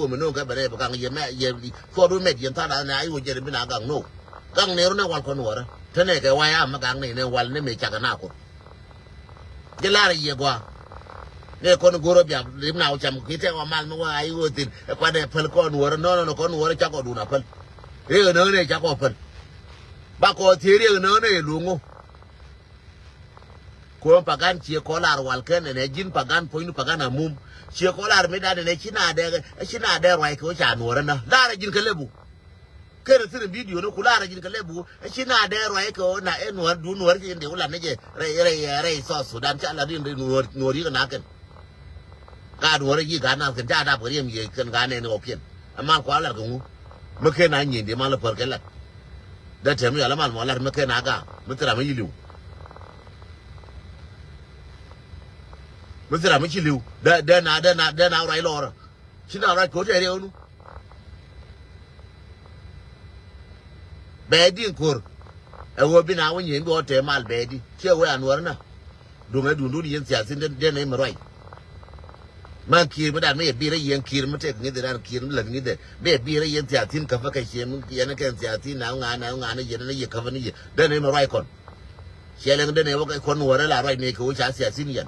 wo me no ka bare ba kan ye me ye ko do me yen ta da na ai wo je bi na gang no gang ne ro na wal ko no ra te ne ke wa ya ma gang ne wal ne me cha ka na ko je la re ye gwa ne ko no goro bia lim na o cham ki te o mal ma wa ai wo tin kwa de pel ko no ra no ko no ra cha ko du na pel e no ne cha ko pel ba ko ti re no ne lu ngo ko pagan chi ko lar wal ken ne jin pagan poinu pagan amum chi ko lar me da ne china de roi ko cha no ra na la ra jin ka lebu kere tin video no kula ra jin ka lebu china de roi ko na e no du no ri de ulan ne je re so sudan cha la din no ri na ken ka no ri ga na ken cha da po ri mi ken ga ne no pien ama kwa la ko mu me ke na nyin de ma la por ke la da te mi ala mal mo la me ke na ga me tra me yilu mình sẽ làm mấy chi liu để nào rai lo rồi chứ nào rai cố chạy đi onu bé đi kur ở bên nào nhìn có trẻ mal bé đi chưa quen ăn uống nè đúng cái đúng đi yên xả xin đến này mà rai mà kia mới đàn mấy bia đấy yên kia mới chết nghe từ đàn kia lần nghe từ mấy bia đấy yên xả xin cà phê cái gì mình yên cái xả xin nào ngàn nó yên cà phê này đến này mà rai còn xe lên đến này cái con uống đó là rai này cố xả xin yên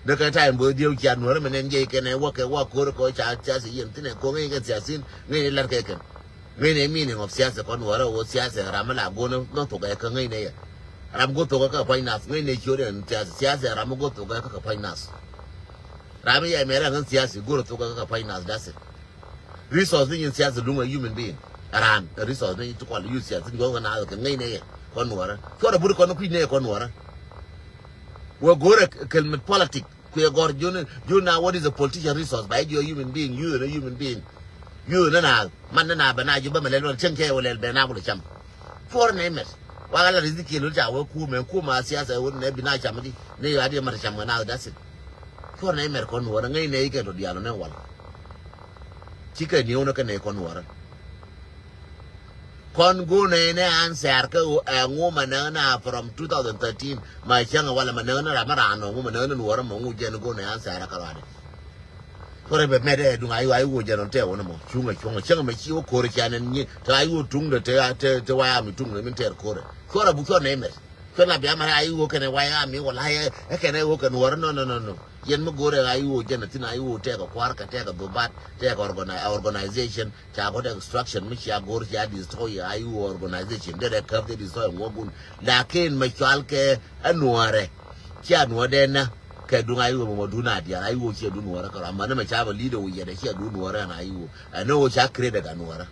đó cái time bữa điều chán nữa mình nên dây cái này qua cô cha sĩ yên thế này cô nghe cái xả xin nghe là cái nghe này mình học xả sẽ con nữa rồi xả sẽ làm là cô nó thuộc cái nghe này làm cô thuộc cái finance nghe này chưa đến xả sẽ làm cô thuộc cái finance làm cái này là cái xả sẽ cô thuộc cái finance that's it resource này xả sẽ đúng là human being ran resource này tụi con use xả sẽ có cái nào cái nghe này con nữa cho là bữa con nó quy này con nữa we go to kelmet politics we go you know what is a politician resource by you a human being you a human being you na man na ba na ju ba mele chen ke wala be na bulu cham for names wa la riziki lu ja we ku ma siasa won ne bi na cham di ne ya di mar cham na that's it for names kon wora ngai ne ke do dialo ne wala chike ni ona ke ne kon wora kon go ne answer ka ngo manana from 2013 ma changa wala manana ra marano ngo manana nuora mo ngo je go ne answer ka rade kore be mede du ayu wo je non te wona mo chunga changa me chi o kore chane ni ta ayu tunga te wa mi tunga min ter kore bu ko ne me ko na bi amara ayu wo ke ne wa ya mi wala ya ke ne wo ke nuora no yen mo gore ayu wo je na tin ayu wo te ka kwar ka te ka dobat te ka organization ta ko destruction mi ya gor ya destroy ayu organization de ka de destroy ngogun lakin me chal ke anuare kya nuode na ke du ayu mo du na dia ayu wo che du nuora ka amma na me cha ba leader wo ye de che du nuora na ayu ano wo cha create da nuora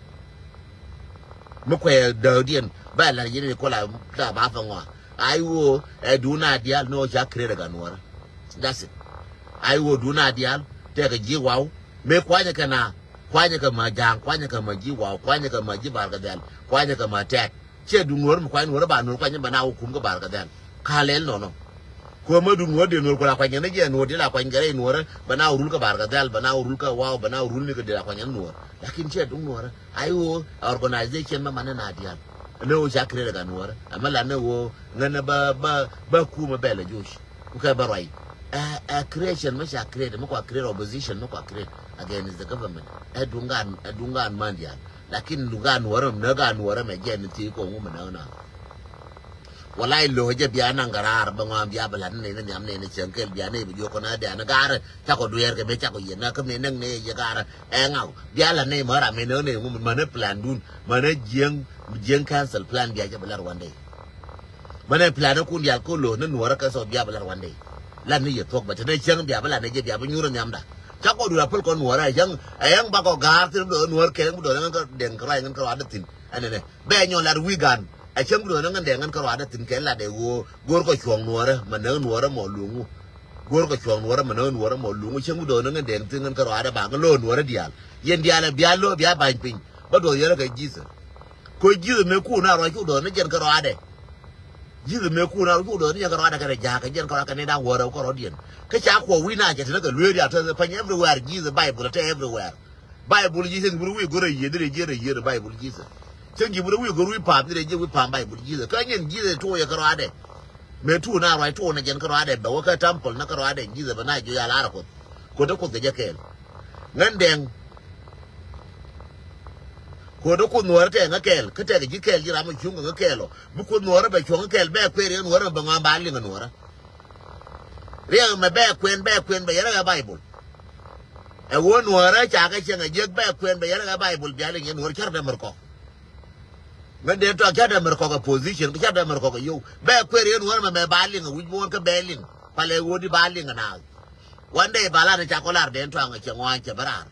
mo ko da dien ba la yin ko la da ba fa ngwa ayu du na dia no cha create da nuora that's it ai wo duna dial te ka ji waw me kwanya kana kwanya ka ma jang kwanya ka ma ji waw kwanya ka ma ji barka dal kwanya ka ma tek che du ngor mo kwanya ngor ba no kwanya bana hukum ka barka dal ka lel no ko ma du ngor de no ko la kwanya ne je no de la kwanya gare no bana urul ka barka dal bana urul ka waw bana urul ni ka de la kwanya no lakin che du ngor ai wo organization ma mana na dial ne wo jakre daga no amala ne wo ngana ba ku ma bela josh ku ka barai a creation much a create mo ko create opposition mo ko create against the government edungan mandia lakini dungan waram nagan waram again ti ko mo na wallahi lo je biya nan garar ba ngam biya balan ne nyam ne chenkel biya ne bi ko na da na gar ta ko duer ke be ta ko yena ke ne nang ne ye gar ngau biya la ne mara me ne mo man plan dun man jeng cancel plan biya je balar one day man plan ko ndial ko lo na nuara ka so biya balar one day lan ni ye tok ba te chang bia ba lan ne je bia ba nyuro nyam da cha ko du la pol kon nuora yang ayang ba ko gar ti do nuor ke do ngan ko den krai ngan ko ada tin ane ne be nyo la wigan a chang do ngan den ngan ko ada tin ke la de wo gor ko chuong nuora ma ne nuora mo lungu gor ko chuong nuora ma ne nuora mo lungu chang do ngan den tin ngan ko ada ba ngan lo nuora dial yen dial bia lo bia ba pin ba do yere ka jisa ko jisu me ku na ro ku do ne jen ko ada jisu me ku na ku do ne jen ko ada ka ja ka jen ko ka ne da woro ko ro dien ka cha ko wi na je te ka lwe ya te pa everywhere jisu bible te everywhere bible jisu buru wi gore ye de je bible jisu chen ji buru wi gore wi pa de je wi pa bible jisu ka nyen jisu to ye ka ro ada me tu na ro to ne jen ko ro ada ba ka temple na ka ro ada jisu ba na jo ya la ko to ko je ke ngan den ko do ko nuor te ngakel ka te gi kel jira mo chunga ngakelo bu ko nuor be chunga kel be kwere nuor be ngamba linga nuor riya me be kwen be yara ga bible e wo nuor cha ka chenga jeg be kwen be yara ga bible bi ale nuor char de merko ngade to cha de merko ka position cha de merko ka yo be kwere nuor me ba linga wi bo ka be ling pale wo di ba linga na one day bala de cha kolar de to anga chengwa che barar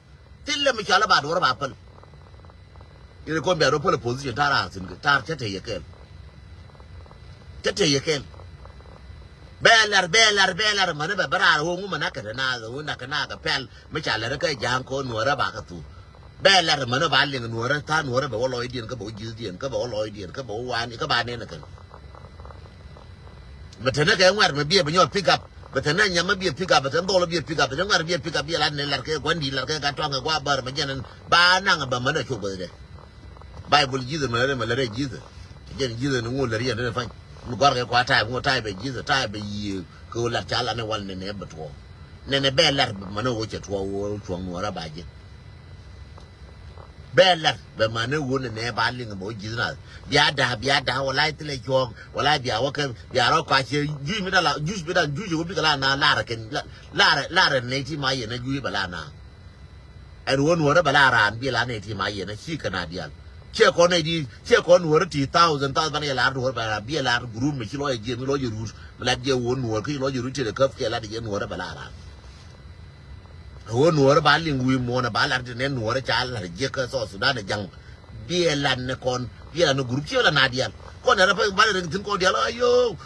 tille mi chala ba do ba pal ire ko be ro pole position tara sin tar chete yekel belar mane be barar wo ngu mana ka na wo na ka na ka pel mi chala ka jang ko nuora ba ka tu belar mane ba ling nuora ta nuora be wo loy dien ka bo ji dien ka bo loy dien ka bo wan ka ba ne na ka betene ka ngwar me bie be nyot pick up betene nyama bie pick up betene dolo bie pick up betene ngwar bie pick up bie la ne lar ke gwandi lar ke ka twanga gwa bar me jenen ba na ba mane chu be de Bible Jesus malare Jesus jen Jesus no ngol riya ne fa mu gor ke kwa ta ngo ta be Jesus ta be yi ko la chala ne wal ne betwo ne be lar mane wo che two wo twang no ra ba je be lar be mane wo ne ba ling bo Jesus na bia da wala tele jog wala bia wo ke bia ro kwa che ju mi da la ju bi da ju go bi la na la ra ken la ra ne ti ma ye na ju ba la na ai wo no ra ba la ran bi la ne ti ma ye na shi kana dial che ko ne di che ko nuor ti thousand ba ne la nuor ba bi la guru mi lo je mi lo je ru la je wo nuor ki lo je ru te ka ke la de nuor ba la ra wo nuor ba lingui mo na ba la de ne nuor cha la je ka so Sudan jang bi la ne kon bi la no guru che la na dial ko ne ra pa ba de tin ko dial ayo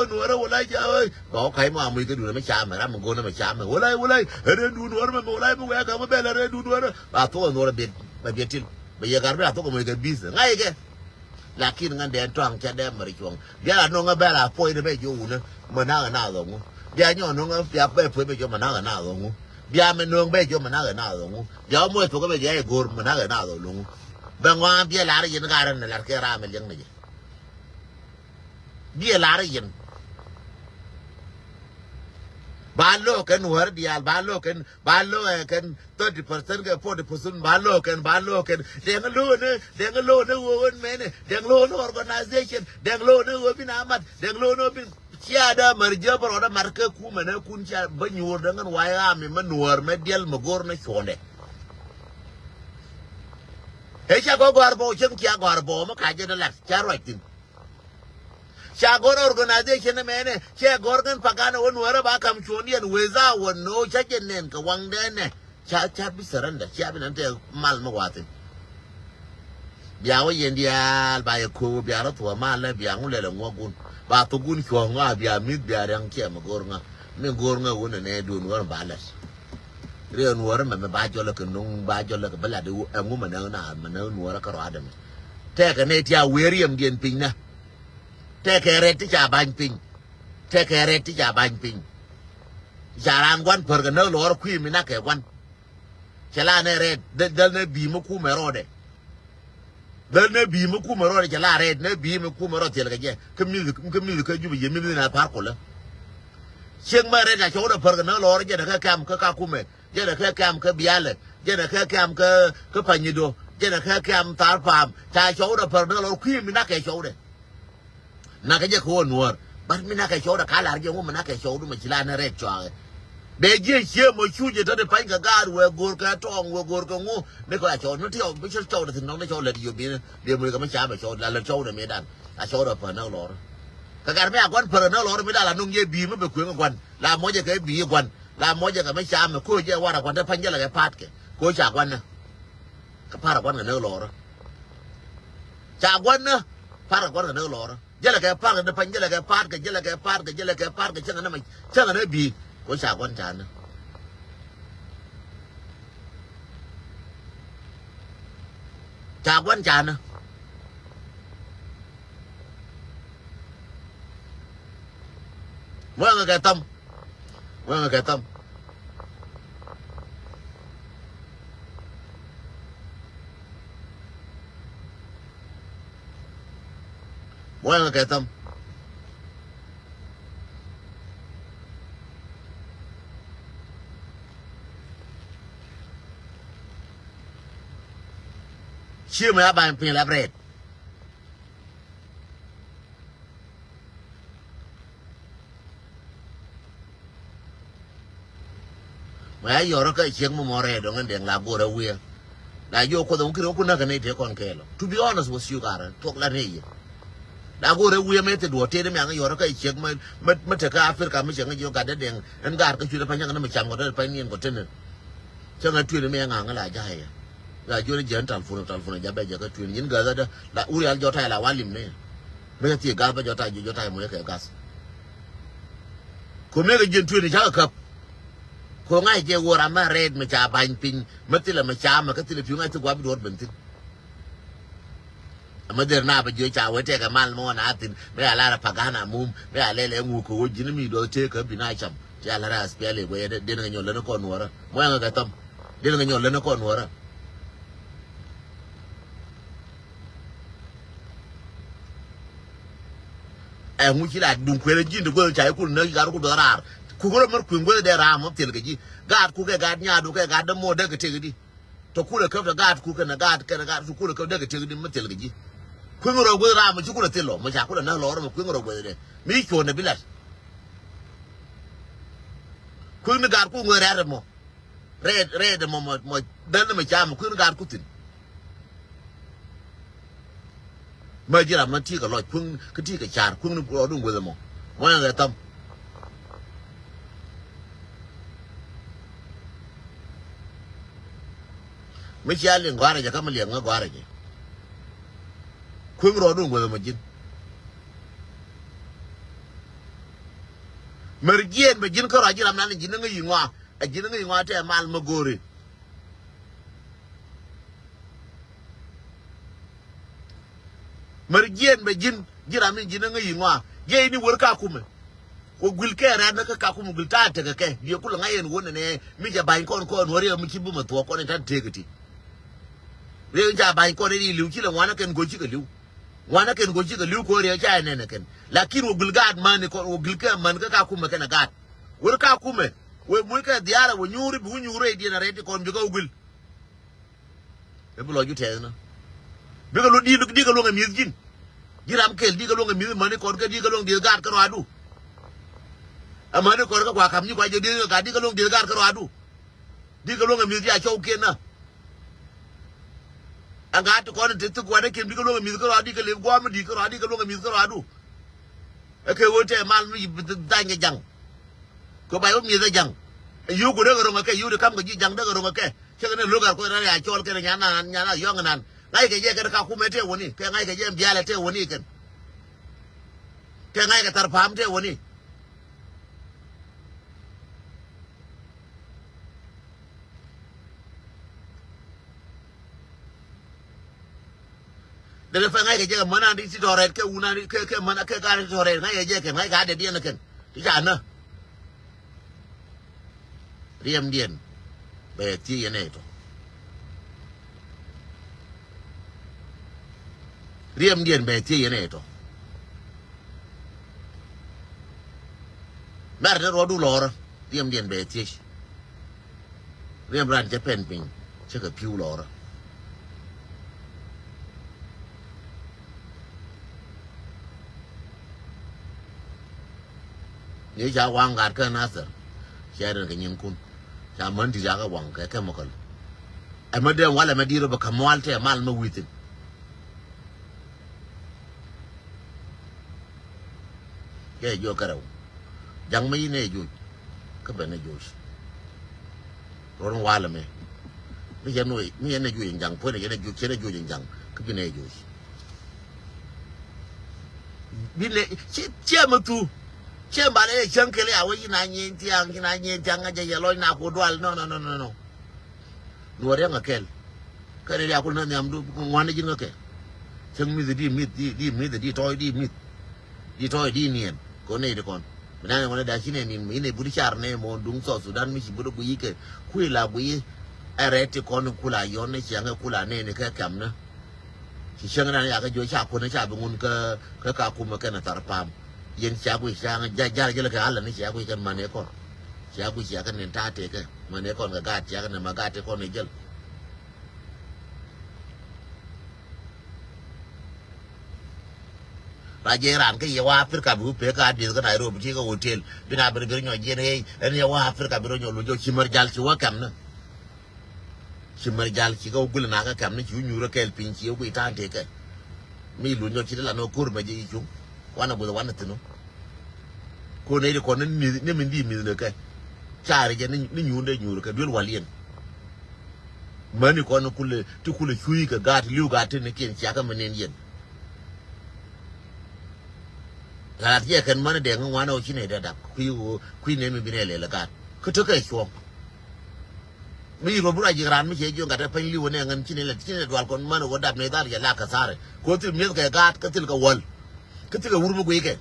nuor wala ja ơi ko kai ma mi ke du me cha ma ra mo go na me cha ma wala re du nuor me wala mo ya ka ba la re du nuor ba to nuor be ba be til be ye garbe ato ko mo ke bis ngai ke lakin ngan de twang cha de mari chong dia no nga ba la poi de be jo una mana na lo ngu dia nyo no nga pya be poi be jo mana na lo ngu dia me no be jo mana na lo ngu dia mo to ko be ye gor mana na lo ngu ba ngwa bia la ri yin ga ran la ke ra me leng ne bia la ri yin Balo kan war dial balo kan 30% ke 40% balo kan dengan lo ne wo mene dengan lo organization dengan lo ne wo binamat dengan lo no bin siada marja baroda marke ku mena kun cia banyur dengan waya mi manuar medial magor na chonde e cha go garbo chem kia garbo ma ka je da lak cha roitin Shagor organization mene che gorgan pagana won wara ba kam chonian weza won no chagenen ka wangdene cha bi saranda cha bi nante mal ma wate biawo yendia ba ko biara to mal la biangu le ngogun ba to gun ko nga bia mi biara yang che ma gornga mi gornga won ne dun war balas rian war me ba jola ka nung ba jola ka bala de ngu na wara ka ro adam te ka ne tia weriam dien pinna te kere ti cha ban ping jaran gwan per ga no lor kwi mi na ke gwan chala ne red dal ne bi mu ku merode chala red ne bi mu ku merode tel ga je kemi ka ju bi mi na par ko la cheng ma red na cho da per ga no lor je da ka ku me je da ka kam ka biale je da ka kam ka panyido je da ka kam tar pam cha cho da per no lor kwi mi na ke cho de na ka je ko nuor bar mi na ka shoda kala arje mo na ka shodu ma chila na re chwa be je che mo chuje to de pa ga gar we gor ka tong we gor ka ngu ne ko a chod no ti o bi shoda tin no ne shoda yo bi de mo ka ma cha ba shoda la shoda me dan a shoda pa na lor ka gar me a gwan pa na lor mi da la nung ye bi mo be ku ngwan la mo je ka bi gwan la mo je ka ma cha me ko je wa ra gwan de pa je la ka pat ke ko cha gwan na ka pa ra gwan na lor cha gwan na pa ra gwan na lor jela ke park de pan jela ke park changa na bi ko sa kon chana cha kon chana wa nga tam Bueno, que estamos. ชื่อมาบานเป็นลาเบรดมาอยู่เราก็เชียงมัวเรดงั้นเดียงลาบัวเราเวียได้โยคนต้องคิดว่าคุณนักกันนี่เดี๋ยวก่อนแค่ละ to be honest with you กันทุกละนี่ลาบัวเราเวียไม่ติดหัวเทียนไม่ยังอยู่เราก็เชียงมันจะก้าวฟิลกันไม่เชียงก็อยู่กันได้เดียงอันการก็ช่วยพนักงานไม่จำก็ได้ไปนี่ก็เท่านั้นเช่นงั้นช่วยไม่ยังงานอะไรใจlà vô nó dẫn tràn phun giờ bây giờ cái chuyện những người đó là uri al cho thay là quá lim này bây giờ thì gas bây giờ thay mới cái gas còn mấy cái chuyện chuyện này chắc là khập còn ngay giờ vừa làm mà red mà chả bành pin mất thì là mà chả mà cái thì là phiếu ngay từ quá bị đốt bình thường mà giờ nào bây giờ chả với trẻ cái mal mà nó tin bây giờ là pagana mum bây giờ lấy ngủ cố chỉ nó mi đồ chơi cái bị nai chậm chả là ra spellเลยเว้ยเดี๋ยวnó nhồi lên nó con nuốt rồi mỗi người cái tâmเดี๋ยวnó nhồi lên nó con nuốt rồi ngu chỉ là đúng quên gì được quên trái cũng nơi gạt cũng đỡ ra cũng có mà quên quên để ra mà tiền cái gì gạt cũng cái gạt nhà đúng cái gạt đâm mồ để cái chơi đi tôi cũng là cái gạt cũng cái gạt cũng là cái để cái chơi đi mà tiền cái gì quên rồi quên ra mà chú cũng là tiền lỗ mà chả cũng là nó lỗ mà quên rồi quên đấy mấy chuyện này biết là quên nó gạt cũng người ra rồi mà red mà đến mà chả mà quên gạt cũng tiền mà chỉ làมันที่กับลอยพึ่งคือที่กับชาร์พึ่งนึกเราดูเวลามั้งว่าอะไรตั้มไม่ใช่เลี้ยงกว่าอะไรจะก็มาเลี้ยงกว่าอะไรจะพึ่งเราดูเวลามันจินมาเรียนไปจินเขาเราจินทำนั้นจินนั่งยิงว่าไอ้จินนั่งยิงว่าที่มาลมาโกรีMarijen bejin jira min jina ngi ngwa ye ni wor ka kume ko gul ke ra na ka kume gul ta ta ke bi ko la ngayen wona ne mi ja bain kon wori mi ci bu ma to ko ne tan tegati re ja bain ko ni liu ci la wana ken go ci ga liu wana ken go ci ga liu ko re ja ne ne ken lakin wo gul gad man ko wo gul ke man ka kume ken gad wor ka kume we mu ka diara wo nyuri bu nyure di na re ti kon bi ko gul e bu lo ju te na bi ka lo di ka lo nga miskin jiram kel di ka lo nga mis mane kon ka di ka lo di gat ka adu amane kon ka kwa kam ni kwa je di ka di ka lo di gat ka adu di ka lo nga mis ya chow ken na anga to kon te tu kwa de ken di ka lo nga mis ka adu ka le gwa ma di ka adu ka lo nga mis ka adu e ke wo te mal mi da nya jang ko ba yo mi da jang yu ko de ka ro nga ke yu de kam ka ji jang de ka ro nga ke che ka ne lo ga ko ra ya chol ke nya na yo nga nan ngay cái gì cái các khu mê thế woni cái ngay cái gì bia là thế woni cái ngay cái tar phàm thế woni để phải ngay cái gì mà anh đi xin rồi cái una cái mà cái rồi ngay cái gì cái ngay cái để điên là cái thì chả nữa riêng điên về chi này thôi riêng điền về thi này thôi, bây giờ rồi đủ lor, riêng điền về thi, riêng ran chế pen pin, chế cái phiêu lor, nếu cha quăng gạt cái nát rồi, cha được cái nhung kun, cha muốn thì cha cái quăng cái mà còn, em mới đem qua lại mới đi rồi bậc mal thế mal mới uy tín cái vô cái đâu chẳng mấy này vô các bạn này vô rồi nó qua là mày bây giờ nuôi mấy này vô chẳng phải là cái này vô cái này vô chẳng cái bên này vô bên này chia mà tu chia bà này chẳng cái này à vậy này nhìn tiếng cái này lôi nào của đoan no nuôi riêng cái này aku nanti amdu ngoan aja nggak ke chẳng mi di toi di nian con này được con bữa nay con đã xin này mình này budi char này mo dung so Sudan mi chỉ budi bui cái khui là bui arret con kula yon này chẳng cái kula này cái cam nữa chỉ chẳng là ya cái joy cha con này cha bungun cái cả kuma cái là tar pam yen cha bui cha ja là cái Allah này cha bui cái mà này con cha bui cha cái nền ta thế cái mà này con cái gạt cha cái này mà gạt con này jel Rajeran ke yawa Afrika bu pe ka di ka Nairobi ti ka hotel bina ber nyo jene en yawa Afrika biro nyo lo chimar jal ci wa kam na chimar jal ci ka gul na ka kam na ci nyuro kel pin ci bu ta te ka mi lu nyo ci la no kur ma ji ci wana bu wana tino ko ne ko ne min di mi ne ka chari je ni nyunde nyuro ka dul walien mani ko no kule tu kule chui ka gat liu gat ne ken ci aka menen yen Galat ye kan mana de ngwan o chine de da kui ne mi binele la gat ko to kai chom mi ro bura jiran mi che jo ngata pen li wona ngan chine la chine dwal kon mana go dab ne dar ya la ka sare ko ti mi ka gat ka til ka wol ka til ka wurmu go yike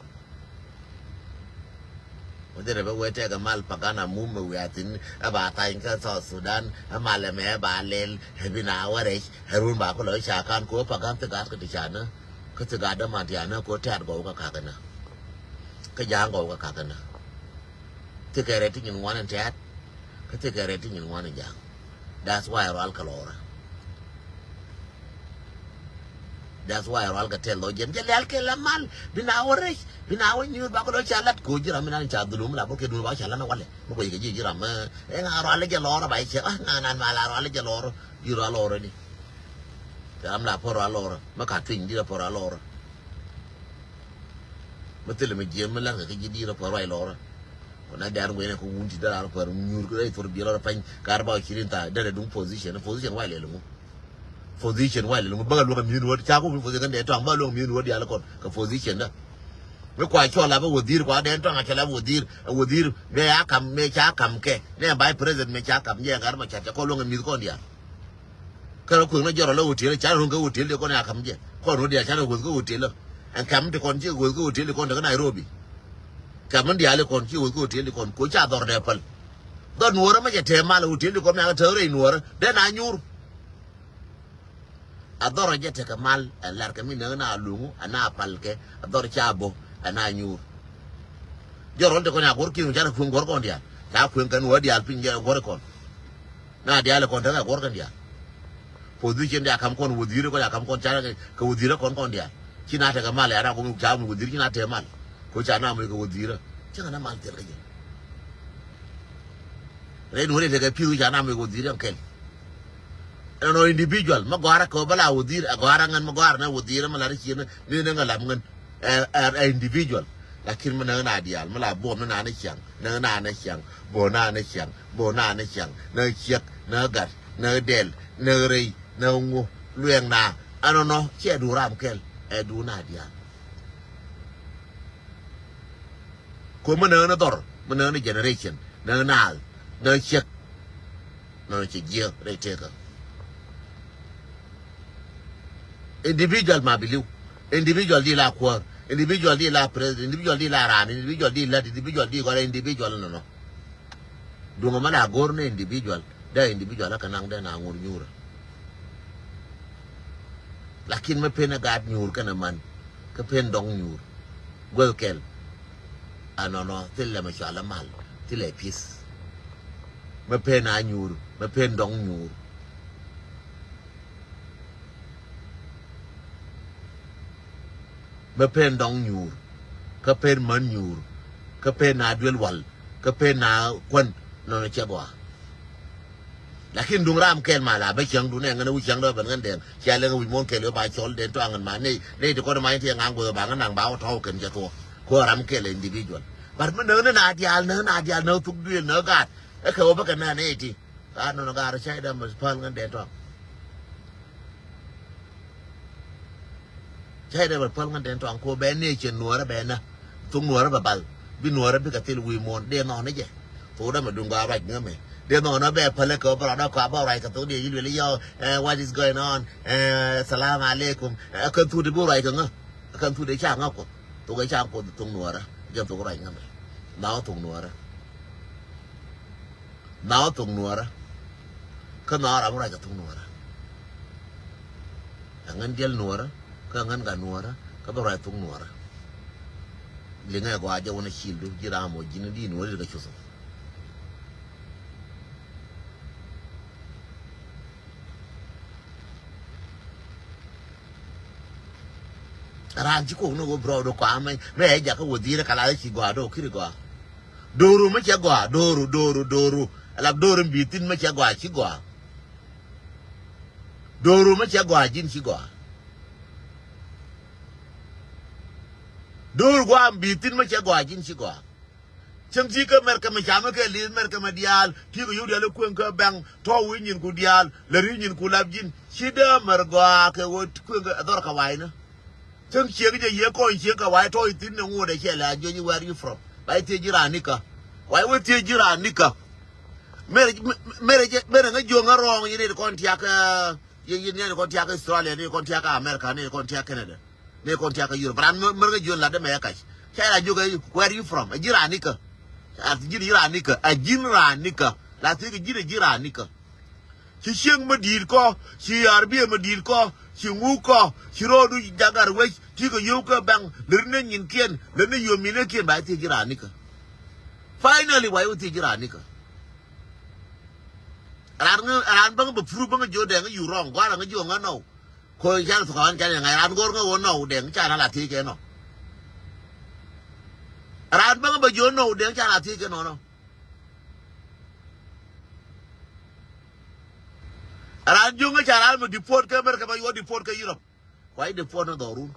wode re ba wete ga mal pagana mu me wiatin aba ta in ka so Sudan amale me ba lel hebina ware harun ba ko lo sha kan ko pagan te gat ka ti chana ka ti ga da ma ti ana ko tar go ka ka kana cái giá ngồi cái cả này thì cái này thì những món ăn chát cái cái này thì những món ăn giang that's why royal calora that's why royal cái tel lo jem jadi cái làm mal binawa như bác nói chalat cô chỉ làm mình ăn chả đủ là bác cái đủ bác chalat nó quan lệ bác cái gì chỉ làm em royal cái lora bài chứ nan mà là royal cái lora đi royal lora đi làm là por royal lora mà cả thình đi là por royal lora betul me jema la ka jidi ra por way lora ona dar ngene ko wunti dara por nyur ko ay for bi la pan karba kirinta dare dum position way le lu position way le lu ba lu ka mi no cha ko position de to ba lu mi no di ala kon ka position da me kwa cho la ba wodir kwa de to nga cha la wodir me ya kam me cha kam ke ne by president me cha kam ye garma cha ko lu mi ko dia ka ko na joro la hotel cha ru ka hotel de ko na kam je ko ru dia cha ru ko hotel anh cắm thì con chưa gửi cái hotel thì con được cái Nairobi cắm anh đi ale con chưa gửi cái hotel thì con cố trả đòn đẹp hơn đó nuôi đó mấy cái thèm mà là hotel thì con mang thớ đây nuôi đó để nào nhur à đó rồi cái cái mal là cái mình nỡ nào lúng anh nào pal cái à đó cha bo anh nào nhur giờ rồi thì con nhà gửi kia cha được phương gửi con đi à cha phương cái nuôi đi al pin giờ gửi con na đi ale con thằng gửi con đi à position đi à cầm con hotel con à cầm con cha cái hotel con đi à China te kamal ya na ko mu jamu wodir China te mal ko China mu ko wodira China na mal te rege re no re te piu China mu ko wodira kel no individual ma gwara ko bala wodir gwara ngan ma gwara na wodira ma la ri China ni na ngalam ngan individual lakin ma na dial ma la bom na na chiang na chiang bo na chiang na chiek na gat na del na re na ngu lueng na ano no che du ram kel edu na dia ko mana na dor mana na generation na check na che gear re take individual ma biliu individual di la kwar individual di la president individual di la ran individual di ko individual no dunga mana gorne individual da individual ka nang da na ngur nyura lakin me pena gad nyur kana man ka pen dong nyur gol kel anono tille ma sha Allah mal tille pis me pena nyur me pen dong nyur me pen dong nyur ka pen man nyur ka pen na duel wal ka pen na kwan no na chegwa lakin dung ram kel mala ba chang du ne ngana u chang do ban ngan den cha le ngu mon kel ba chol den to ngan ma nei to ko ma ti ngang go ba ngan nang ba to ken ja to ko ram kel individual bar ma na dial no tuk duel no gat e ko ba kan na nei ti ka no ga ra chai da ma pal ngan den to chai da ba pal ngan den to ko be nei chen nuora be na tung nuora ba bal bi nuora bi ka til wi mon de no ne je to da ma dung ga ba ngame Dia no na be pale ko bara da ko ba rai ka to dia yilu le yo what is going on salam alaikum kan tu de bo rai ka nga kan tu de cha nga ko to ga cha ko tung nuora je to rai nga na tung nuora ka na ra rai ka tung nuora ngan del nuora ka ngan ga nuora ka ba rai tung nuora le nga go aja wona shildu jira mo jini di nuora ga chuso ran ci ko no go bro do kwa me ja ka wodi ra kala ci gwa do kiri gwa doru me ci gwa doru ala doru bitin me ci gwa doru me ci gwa jin ci gwa doru gwa bitin me ci gwa jin ci gwa cham ci ka mer ka me chama ka li mer ka dial ti ko yudi ala kwen ka bang to wi nyin ku dial la ri nyin ku lab jin ci da mer gwa ka wo kwen ka dor ka wai na cham ci ga ye ko ci ka wai to tin na ngo de che la jo ni where you from bai te jira nika wai wo te jira nika mere nga jo nga rong ni kon ti aka yin ne kon ti aka Australia ni kon ti aka America ni kon ti aka Canada ni kon ti aka Europe ran mer nga jo la de me ka cha la jo ga where you from jira nika at jira nika a jinra nika la te ga jira nika ci sheng ma dir ko ci arbi ma dir ko ci ngu ko ci rodu jagar we ci ko yu ko bang lerne nyin ken lerne yo mi ne ken ba te jira nika finally why te jira nika ran bang ba furu bang jo de nga yu rong kwa nga jo nga no ko ja so kan ja nga ran gor nga wo no de nga na la te ke no ran bang ba jo no de nga na te ke no ran jo nga ran mo deport ka mer ka ba yo deport ka Europe why deport no doru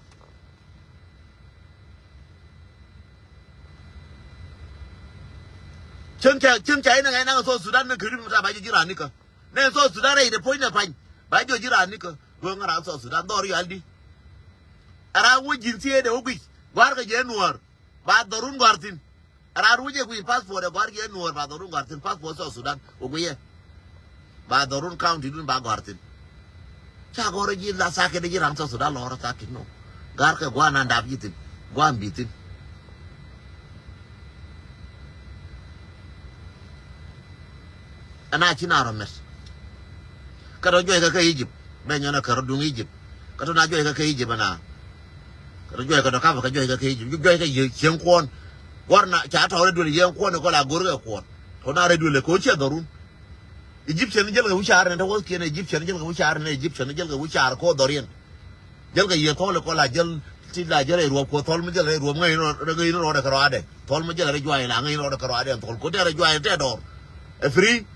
chân chạy này năng so Sudan nó cứ đi ra bài chỉ ra nè cơ nên so Sudan này để phơi nhà phanh bài chỉ ra nè cơ vừa ngã ra so Sudan đó rồi đi ara wo jinsi de ogi war ka je nuor ba dorun gartin ara ruje ku passport de war je nuor ba dorun gartin passport so Sudan ogi ba dorun county dun ba gartin cha gore ji la sa ke de ram so Sudan lo ra ta kin no gar ka gwa nan dab yitin gwa bitin ana china romes kado joy ka Egypt be nyona ka rodung Egypt kado na joy ka Egypt bana kado joy ka do ka joy ka Egypt joy ka yen kwon warna cha to re dole yen kwon ko la gor ga kwon to na re dole ko che dorun Egyptian jel ga wuchar ne to wo ke ne Egyptian jel ga wuchar ne Egyptian jel ga wuchar ko dorien jel ga ye to le ko la jel ti la jel ro ko tol mu jel re ro ngai no de karo ade tol mu jel re joy la ngai no de karo ade tol ko de re joy te dor e free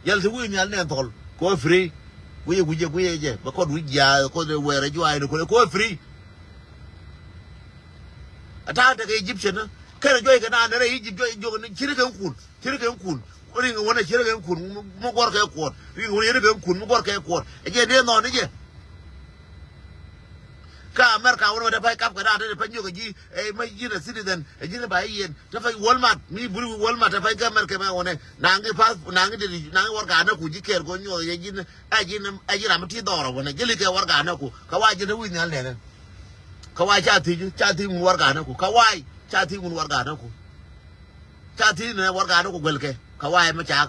yel se wi nyal ne tol ko free wuje je ba ko wi ja ko de were ju ay ko free ata de Egyptian kare joy ga na ne Egypt joy ne chire kan kun ko ri ngone chire kan kun mo gor ka ko ri ngone kan kun mo gor ka ko e je de no ne je ka America wono da fay kap ka da de fa nyoga ji e may ji na citizen e ji na ba yen da fay Walmart mi buri Walmart da fay ga America ma wona nangi pas nangi de nangi war ga na ku ji ker go nyo ye ji na aji na mti doro wona jeli ke war ga na ku ka wa ji na wi nyal ne ka wa cha ti mu war ga na ku ka wa cha ti mu war ga na ku cha ti ne war ga na ku gwel ke ka wa ma cha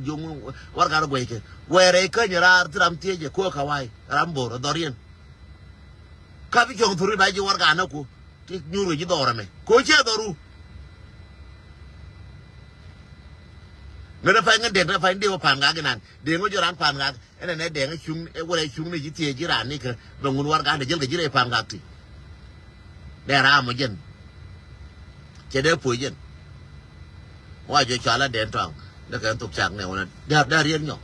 jung war ga na gwe ke were ka nyara tram tie je ko ka wa rambo dorien ka bi jong turi ba ji war ga na ku ti nyuru ji doro me ko che doru ngana fa ngade na fa ndi wa pan ga nan de ngo joran pan ga ene ne de nga chung e wala chung ne ji tie ji ran ni ka do ngun war ga de jel ga ji re pan ga ti de ra mo jen che de pu jen wa je cha la den tong de ka tuk chak ne wona da rien nyo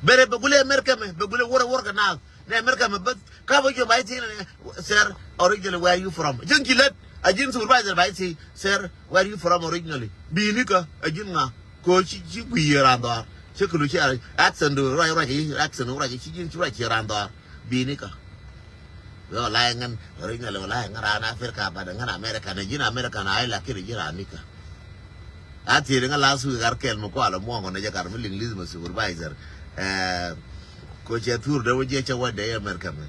bere be gule America me be gule wor ka na ne America me but ka bo jo bai ti sir originally where you from jinkilet ajin supervisor bai ti sir where you from originally bi ni ka ajin nga ko chi bi rando che ku chi accent do right accent right chi jin chi right rando bi ni ka yo la ngan originally la ngan ra na Africa ba da ngan America ne jin America na ai la ki ri ra ni ka ati nga la su gar kel mo ko ala mo ngone ja kar mi ling mo supervisor ko che tur da waje che wanda ya America me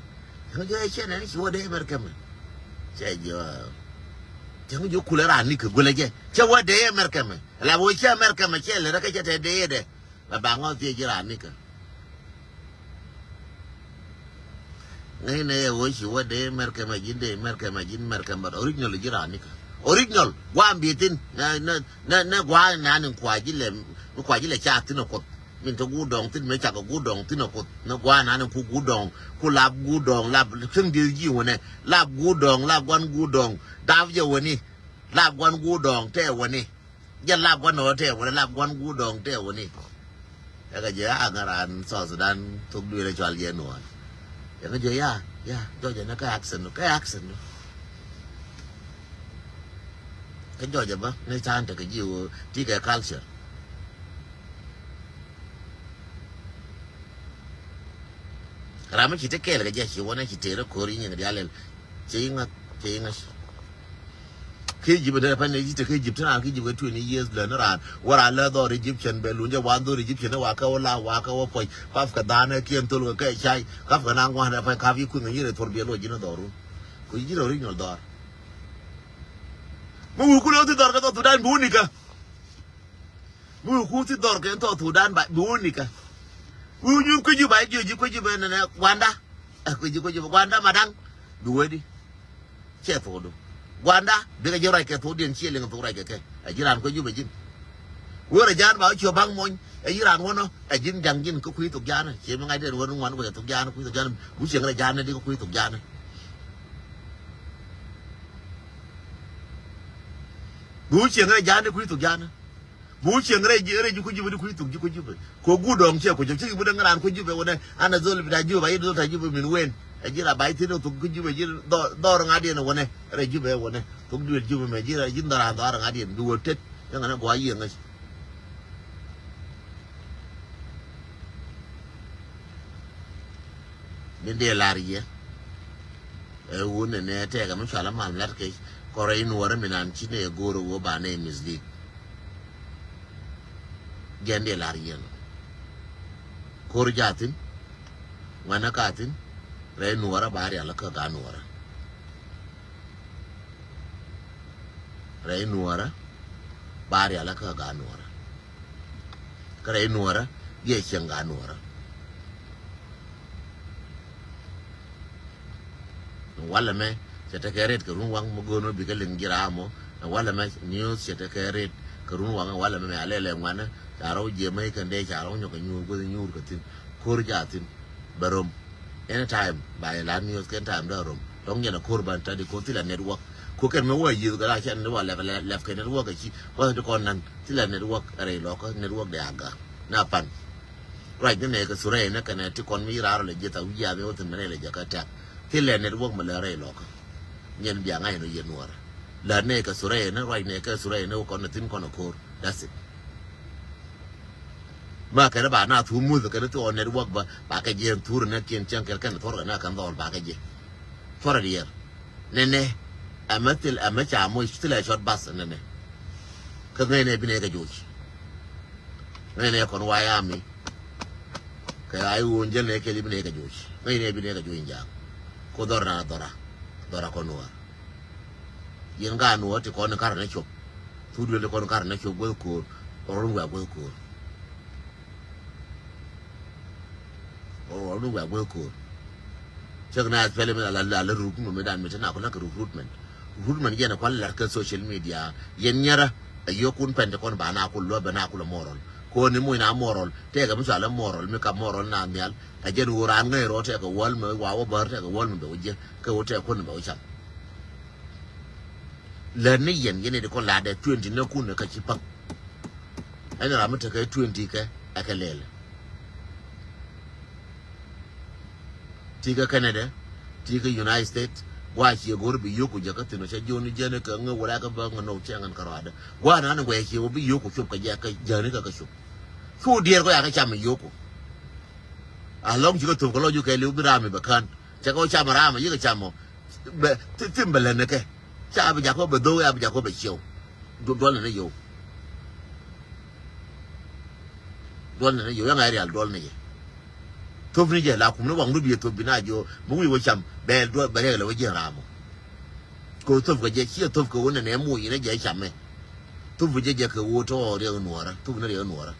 ko je che ne shi wanda ya America me che jo jangu jo kulera ni ke gulege che wanda ya America me la bo che America me che le ka che te de la bango ti jira ni ka ne wo shi wanda ya America me jinde America me jin America me original jira ni ka original wa mbitin na gwa na ni kwa jile cha tin ko mình cho gu dong tin mấy chả có gu dong tin nó qua nó gu dong ku lab gu dong labซึ่งดียี่วันนี้ลาบกูดองลาบวันกูดองดาวเยวันนี้ลาบวันกูดองเท่วันนี้ยันลาบวันหนอเท่วันนี้ลาบวันกูดองเท่วันนี้แล้วก็เยอะอาการสอดสุดานทุกเดือนเลยจอลเย็นหนวดอย่างก็เยอะย่าจอจะนักแอคชั่นก็แอคชั่นก็จอจะบ้างในชาติแต่ก็อยู่ที่แก culture Rama kita kela kerja siwana kita era korinya dia lel ceinga keji benda apa ni kita keji tana keji buat 20 years lah naran wara la do Egyptian belunja wando Egyptian waka wala waka wapoi paf ka dana kian tolu ka chai kaf ka nang wana pa kavi ku ngi re tor bielo jina doru ku jiro ri nyol dor mu ku lo ti dor ka to dan bunika mu ku ti dor ka to dan ba bunika Uyu kuju ba kuju ba na Wanda kuju Wanda madang dua di che to do Wanda de ga jora ke to den che le to ra ke ajiran kuju ba jin wora jan ba cho bang mon ajiran wono ajin jang jin ko kui to jana che ma ngai de won wan ko to jana kui to jana bu che ga jana de ko kui to jana bu che ga jana kui to jana bu che ngare jere ju kuju bu kuju ko gu dong che ko je chi bu dang ran kuju be wona ana zol bi da ju ba yido ta ju min wen ajira ba ti do to kuju be jir do ngadi no wona re ju be wona to du ju be jira jin da ran do ngadi du tet yang ana gwa yi ngai min de lariye wona ne te ga mun shala man lat ke ko re nu wara minan chi ne goro wo ba ne misli Gende larian kor jatin wana katin re nuara bari ala ka ganuara re nuara bari ala ka ganuara kare nuara ye chen ganuara wala me seta keret ko wang mo gono bi ka lingiramo wala me news seta keret ko wang wala me alele wana Charo jemai kan deh charo nyoka nyur katin kor jatin barom anytime by land news kan time darom dong yana korban tadi ko tila network ko kan me wa yi ga chan ne wa left kan network ki wa to kon nan tila network are lo ko network de aga na pan right ne ka sure ne kan ti kon mi raro le jeta wiya be wotin mene le jakata tila network ma le re lo ko nyen bia ngai no yenuara la ne ka sure ne right ne ka sure ne ko na tin kon kor that's it ma ka ba na tu mu ka to network ba ka je tur na kien chan ka kan tor na kan dol ba ka je for a year ne amacha mo istila shot bus ne ka ne bi ne ka joji ne kon waya mi ka ai won je ne ke li bi ne ka joji ne bi ne ka joji ja ko dor na dora ko nuwa yen ga nuwa ti ko na kar na chop tu le ko na kar na chop go ko orun wa go ko or lu wa ko chak na fele me la recruitment me dan me na ko la recruitment yana ko la ka social media yen nyara ayo kun pende kon ba na ko lo ba na ko moral ko ni mu na moral te ga musala moral me ka moral na mial a jen wuran ngai ro te ko wal me wa wo bar te ko wal me be je ka wo te ko ne ba wo cham le ni yen yene de ko la de 20 ne kun ka chi pak ai na ma te ka 20 ka akalele Tiga Canada, Tiga United States, why she go to be Yoko Jacatino, Johnny Janica, and whatever bang and no chang and carada. One other way she will be Yoko Shuka Jaka, Janica Kashu. Who dear Goyakacham Yoko? Along you go to Colo, you can live with Rami Bakan, Chaco Chamarama, Yagachamo, Timberlaneke, Chab Jacob, do Ab Jacob show. Don't you. Don't you, young area, don't you. Tofni je la kumno wang rubi to binajo mu wi wacham be do be le waje ramo ko tof ga je chi tof ko wona ne mu yi ne je chame tof je ka wo to re nuora tof ne re nuora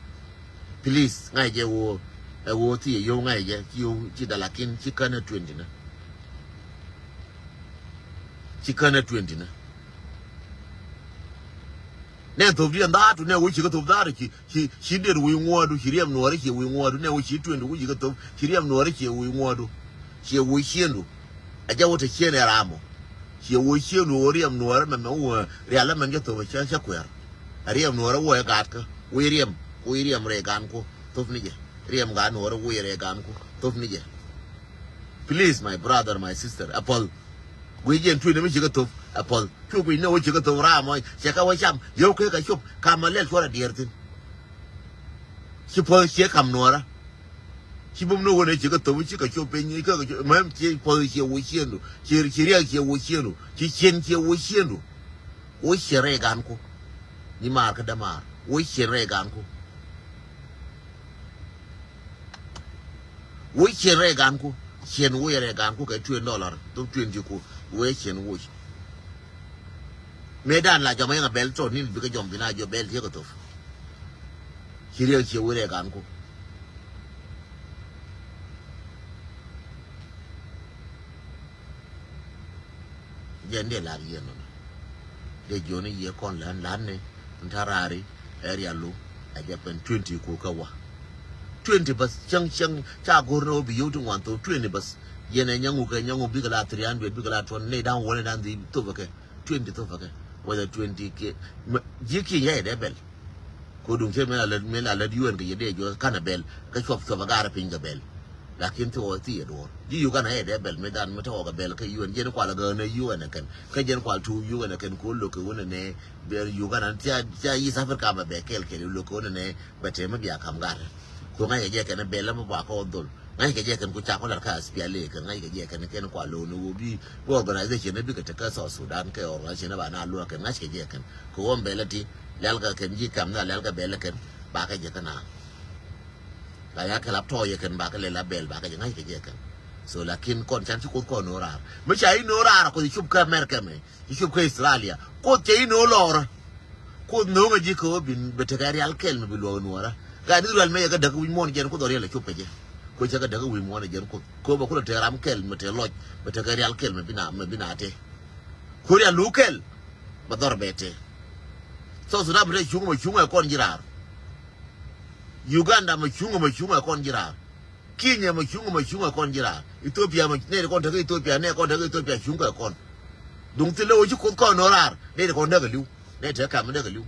please ngai je wo ti yo ngai je yo chi da lakin chi kana 20 na chi kana 20 na ne to bi anda to ne wo chi ga to da chi de wi ngodu chi riem no ri chi wi ngodu ne wo chi tu ndu chi ga to chi riem no ri chi wi ngodu chi wo chi ndu aja wo te chi ne ramo chi wo chi no riem no ra me wo ria la man ga to cha cha kwer riem no ra wo ga ka wi riem re gan ko to ni je riem ga no ra wi re gan ko to ni je please my brother my sister apol we jen tu ne mi chi ga to apol chu bi ne wo chi ga to ra mo che ka wo cham yo ke ka chup ka ma le chora diertin chi po che kam no ra chi bum no wo ne chi ga to chi ka chup pe ni ka ma chi po chi wo chi nu chi ria chi wo chi nu chi chen chi wo chi nu wo chi re gan ko ni mar ka da mar wo chi re gan ko wo chi re gan ko chen wo re gan ko ka $20 to 20 ko wo chen wo medan la jama nga bel to ni bi ka jom bina jo bel ti ko to kiriya che wure gan ko jende la yen no de joni ye kon lan ne ntarari area lu a japan 20 ko ka wa 20 bas chang cha gorno bi yotu wan to 20 bas yene nyangu bi kala 300 bi kala ton ne dan wona dan di to bake 20 to bake whether 20 ke jiki ya de bel ko dum te mena la yuen ke de jo kana bel ka chop so bagara pinga bel lakin to ti do ji yu kana de bel me dan mata ga bel ka yuen je kwa la ga ne yuen kan ka je kwa tu yuen kan ko lo ko wona ne ber yu kana ja yi sa ka ba be kel ke lo ko ne ba te ma biya kam gar ko ga je kana bel ma ba ko dol ngai ke je kan ku cha ko la ka spiale kan ngai ke je kan ken kwa lo no bi organization ne bi ka ta ka so Sudan ka organization ba na lo kan ngai ke je kan ko won belati lalga kan ji kam na lalga bel kan ba ka je kana la ya ka lap to ye kan ba ka le la bel ba ka je ngai ke je kan so lakin kon chan chu ko no rar me chai no rar ko chu ka America me chu ka Australia ko te no lor ko no ga ji ko bin betegari al kel me bi lo no ra ga di ral me ga da ko mon je ko do re la chu pe je ko che ga daga wi mo na jen ko ba ko te ram kel me te loj me te gari al kel me bina te ko ya lukel ba dor bete so da bre chunga kon jirar Uganda ma chunga kon jirar Kenya ma chunga kon jirar Ethiopia ma ne kon daga Ethiopia ne kon daga Ethiopia chunga kon dung te lo ji ko no rar ne kon daga liu ne te kam daga liu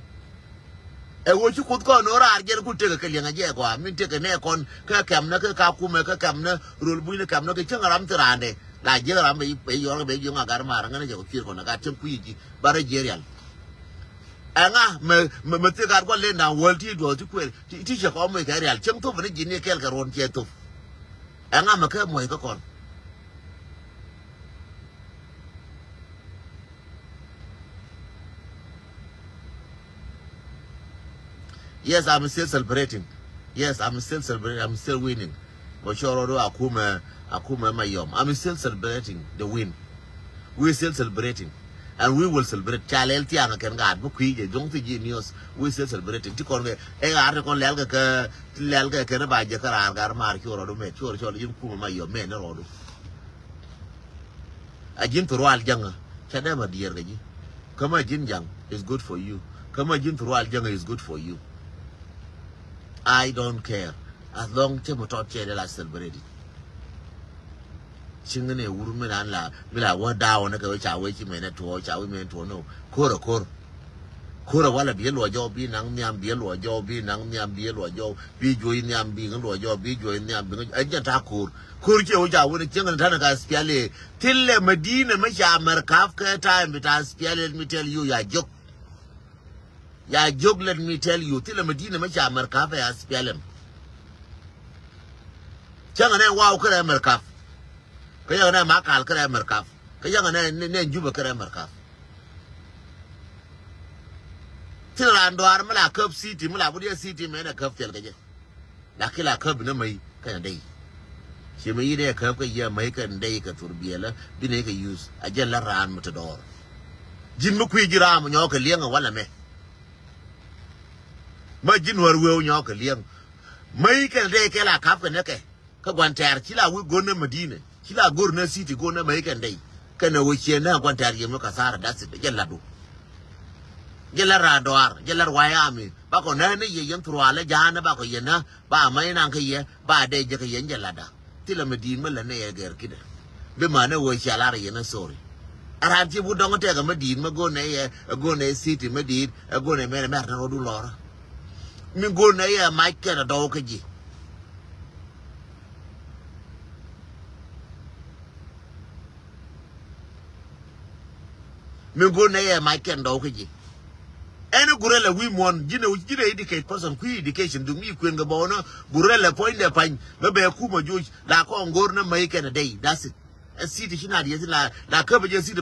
e wo chi kut ko no rar jer ku te ka lenga je ko min te ka ne kon ka kam na ka kuma ka kam na rul bu ne kam na ke chang ram trande la je ram be yo be yo ga mar ngane je ko kir ko na ka tem ku yi bare jerial anga me te gar ko le na wol ti do ti ku ti che ko me ka real chang to ne ji ne kel ka ron che to anga ma ka mo ka kon yes, I'm still celebrating. Yes, I'm still celebrating. I'm still winning. But sure, akuma mayom. I'm still celebrating the win. We're still celebrating, and we will celebrate. Chalel tianga ken gad bu kuije jong ti news. We're still celebrating. Ti kon e ar kon lelga ke ba je kara gar mar choro do me choro yin kuma mayom me ne rodo. Ajin to roal janga. Chade ma dier gaji. Kama jin jang is good for you. Kama jin to roal janga is good for you. I don't care as long as motor chair la celebrate it. Chingane uru me nan la mila wa dawo na ka cha we chi me na to cha we me to no koro wala bi lo jo bi nang nyam bi lo jo bi nang nyam bi lo jo bi jo nyam bi lo jo bi jo nyam bi aja ta kur che o ja we chingane ta na ka spiale tille Medina me cha America ka time bi ta spiale let me tell you ya jok ya jog let me tell you till Medina ma cha America fa ya spialem changa ne wow kare America ka ya na ma kal kare America ka ya ne juba kare America till andwar mala cup city mala budia city me na cup tel gaje la kila cup ne mai ka dai shi mai ne cup ka ya mai kan dai ka turbiela bi ne ka use a jalla ran mutador jin mu ku jira mu nyoka lianga wala me ma jin war wew nyo ka liang mai ka de ke la kap ka ne ke ka gwantar kila wi gonna Medina kila gorna city gonna mai kan dai kana wo che na gwantar yemo ka sara da su da jalla do jelara doar jelar wayami ba ko na ne yen turwale jana ba ko yena ba mai nan ke ye ba de je ke yen jelada tila medin mala ne ye ger kida be mane wo shalar yena sorry aranti bu dongo te ga medin ma go ne city medin go ne mere mer na du lora mi go ne ye Michael na do ke ji mi go ne ye Michael do ke ji any gurela we mon jine educate person ku education do mi kwen ga bono gurela point de pan be ku ma jo la ko ngor na mai ken day that's it a city shina di la ka be